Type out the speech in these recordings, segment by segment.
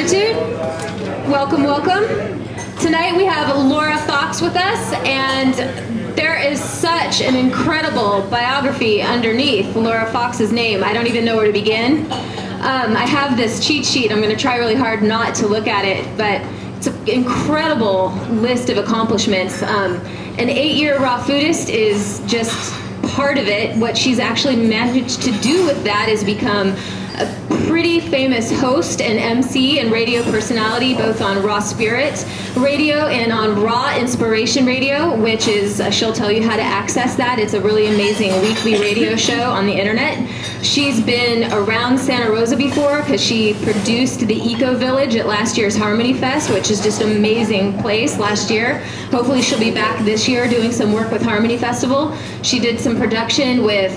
Gratitude. Welcome, welcome. Tonight we have Laura Fox with us, and there is such an incredible biography underneath Laura Fox's name. I don't even know where to begin. I have this cheat sheet. I'm going to try really hard not to look at it, but it's an incredible list of accomplishments. An 8-year raw foodist is just part of it. What she's actually managed to do with that is become a pretty famous host and MC and radio personality, both on Raw Spirit Radio and on Raw Inspiration Radio, which is, she'll tell you how to access that. It's a really amazing weekly radio show on the internet. She's been around Santa Rosa before because she produced the Eco Village at last year's Harmony Fest, which is just an amazing place last year. Hopefully she'll be back this year doing some work with Harmony Festival. She did some production with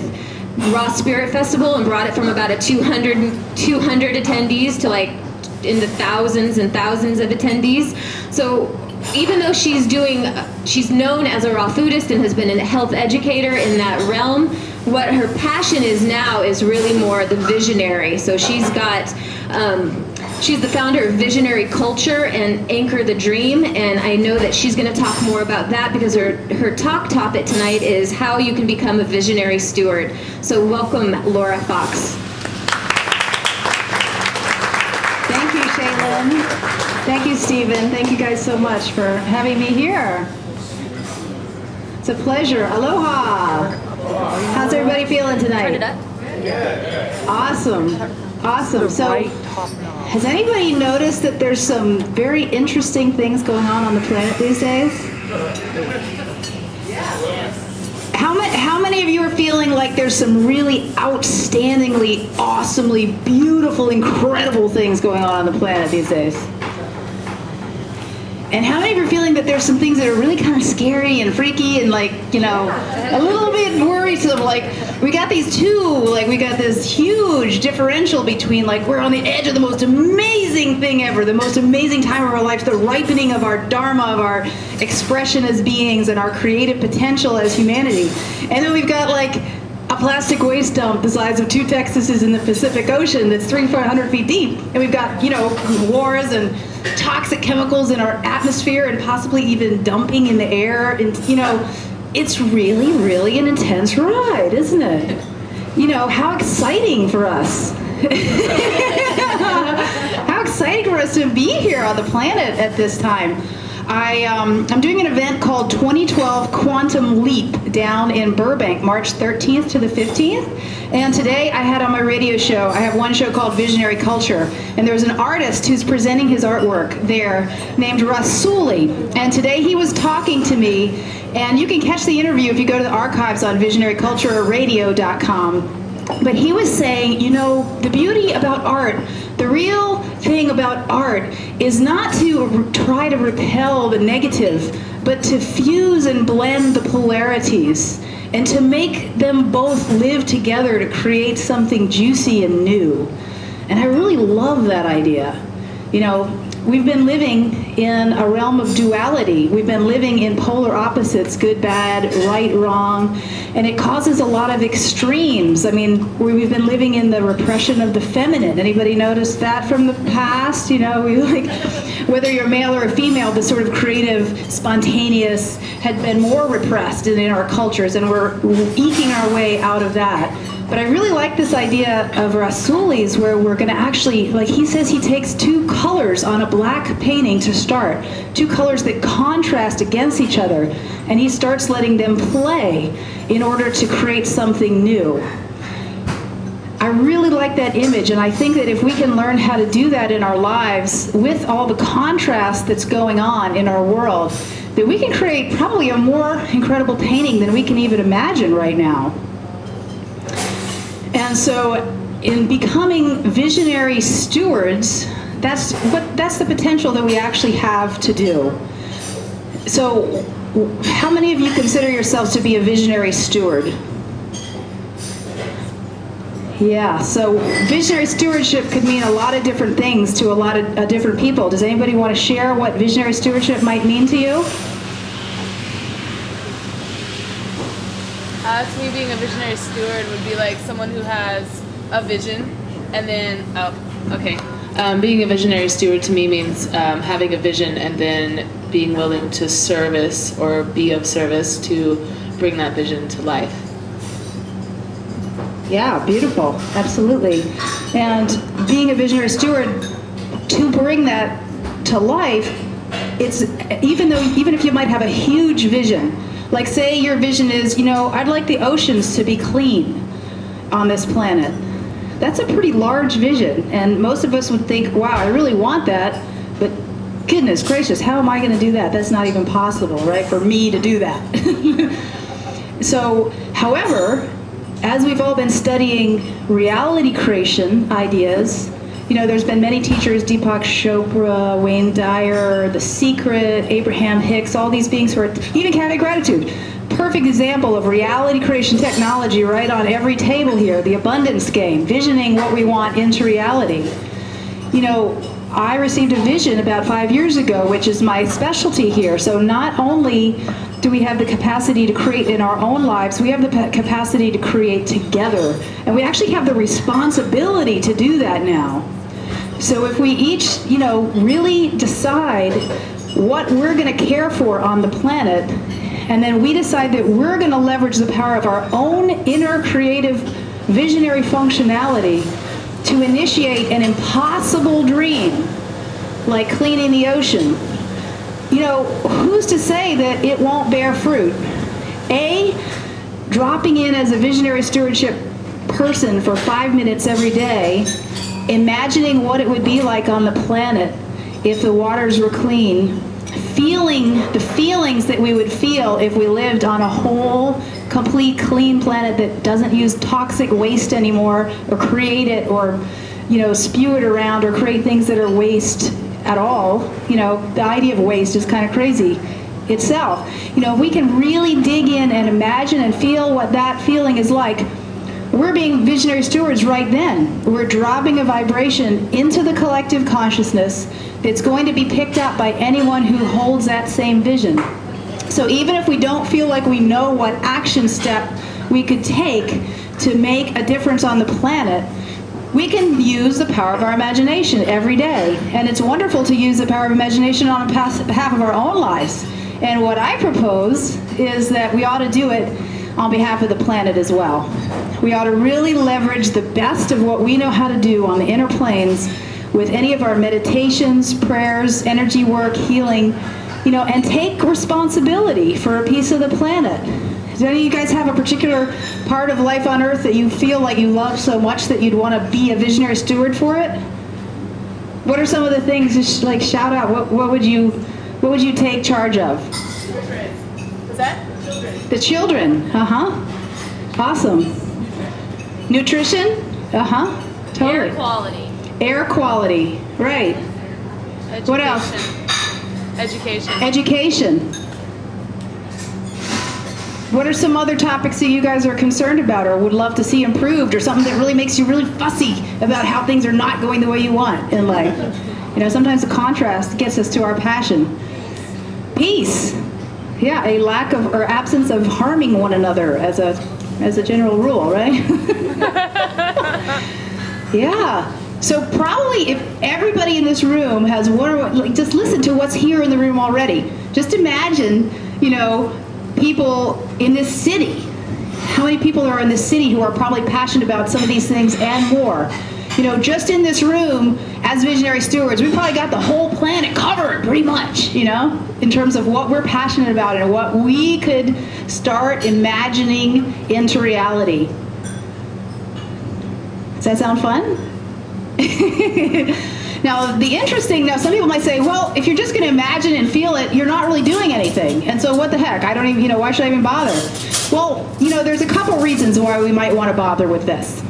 Raw Spirit Festival and brought it from about 200 attendees to like in the thousands and thousands of attendees. So even though she's known as a raw foodist and has been a health educator in that realm, what her passion is now is really more the visionary. So she's the founder of Visionary Culture and Anchor the Dream, and I know that she's going to talk more about that because her talk topic tonight is how you can become a visionary steward. So welcome, Laura Fox. Thank you, Shea Lynn. Thank you, Stephen. Thank you guys so much for having me here. It's a pleasure. Aloha. How's everybody feeling tonight? Turn it up. Awesome. So, has anybody noticed that there's some very interesting things going on the planet these days? How many of you are feeling like there's some really outstandingly, awesomely, beautiful, incredible things going on the planet these days? And how many of you are feeling that there's some things that are really kind of scary and freaky and like, a little bit worrisome? Like, we got this huge differential between like we're on the edge of the most amazing thing ever, the most amazing time of our life, the ripening of our dharma, of our expression as beings and our creative potential as humanity. And then we've got like a plastic waste dump the size of 2 Texases in the Pacific Ocean that's 300 feet deep. And we've got, wars and toxic chemicals in our atmosphere and possibly even dumping in the air. And, it's really, really an intense ride, isn't it? How exciting for us. How exciting for us to be here on the planet at this time. I'm doing an event called 2012 Quantum Leap down in Burbank, March 13th to the 15th. And today I had on my radio show, I have one show called Visionary Culture. And there's an artist who's presenting his artwork there named Rasuli. And today he was talking to me. And you can catch the interview if you go to the archives on visionarycultureradio.com. But he was saying, the beauty about art, the real thing about art is not to try to repel the negative, but to fuse and blend the polarities and to make them both live together to create something juicy and new. And I really love that idea. We've been living in a realm of duality. We've been living in polar opposites, good, bad, right, wrong, and it causes a lot of extremes. We've been living in the repression of the feminine. Anybody notice that from the past? Whether you're male or a female, the sort of creative, spontaneous had been more repressed in our cultures, and we're eking our way out of that. But I really like this idea of Rasuli's where we're going to actually, like he says, he takes 2 colors on a black painting to start, 2 colors that contrast against each other, and he starts letting them play in order to create something new. I really like that image, and I think that if we can learn how to do that in our lives with all the contrast that's going on in our world, that we can create probably a more incredible painting than we can even imagine right now. And so in becoming visionary stewards, that's the potential that we actually have to do. So how many of you consider yourselves to be a visionary steward? Yeah, so visionary stewardship could mean a lot of different things to a lot of different people. Does anybody want to share what visionary stewardship might mean to you? To me, being a visionary steward would be like someone who has a vision and then, Being a visionary steward to me means having a vision and then being willing to service or be of service to bring that vision to life. Yeah, beautiful. Absolutely. And being a visionary steward, to bring that to life, it's even if you might have a huge vision, like say your vision is, I'd like the oceans to be clean on this planet. That's a pretty large vision, and most of us would think, wow, I really want that, but goodness gracious, how am I going to do that? That's not even possible, right, for me to do that. So, however, as we've all been studying reality creation ideas, there's been many teachers, Deepak Chopra, Wayne Dyer, The Secret, Abraham Hicks, all these beings who are, even Cafe Gratitude, perfect example of reality creation technology right on every table here, the abundance game, visioning what we want into reality. I received a vision about 5 years ago, which is my specialty here. So not only do we have the capacity to create in our own lives, we have the capacity to create together. And we actually have the responsibility to do that now. So if we each, really decide what we're going to care for on the planet, and then we decide that we're going to leverage the power of our own inner creative visionary functionality to initiate an impossible dream, like cleaning the ocean, who's to say that it won't bear fruit? Dropping in as a visionary stewardship person for 5 minutes every day, imagining what it would be like on the planet if the waters were clean, feeling the feelings that we would feel if we lived on a whole, complete, clean planet that doesn't use toxic waste anymore, or create it, or spew it around, or create things that are waste at all. The idea of waste is kind of crazy itself. If we can really dig in and imagine and feel what that feeling is like, we're being visionary stewards right then. We're dropping a vibration into the collective consciousness that's going to be picked up by anyone who holds that same vision. So even if we don't feel like we know what action step we could take to make a difference on the planet, we can use the power of our imagination every day. And it's wonderful to use the power of imagination on behalf of our own lives. And what I propose is that we ought to do it on behalf of the planet as well. We ought to really leverage the best of what we know how to do on the inner planes with any of our meditations, prayers, energy work, healing, and take responsibility for a piece of the planet. Do any of you guys have a particular part of life on Earth that you feel like you love so much that you'd want to be a visionary steward for it? What are some of the things? Just like shout out. What would you take charge of? Children. What's that? Children. The children. Awesome. Nutrition. Totally. Air quality. Air quality. Right. Education. What else? Education. Education. What are some other topics that you guys are concerned about or would love to see improved, or something that really makes you really fussy about how things are not going the way you want in life? Sometimes the contrast gets us to our passion. Peace. Yeah, a lack of or absence of harming one another as a general rule, right? Yeah. So probably if everybody in this room has just listen to what's here in the room already. Just imagine, people in this city. How many people are in this city who are probably passionate about some of these things and more? Just in this room, as visionary stewards, we've probably got the whole planet covered pretty much, in terms of what we're passionate about and what we could start imagining into reality. Does that sound fun? Now, some people might say, well, if you're just going to imagine and feel it, you're not really doing anything. And so what the heck? I don't even, why should I even bother? Well, there's a couple reasons why we might want to bother with this.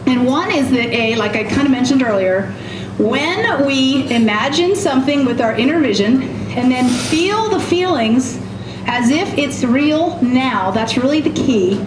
And one is that, like I kind of mentioned earlier, when we imagine something with our inner vision and then feel the feelings as if it's real now, that's really the key.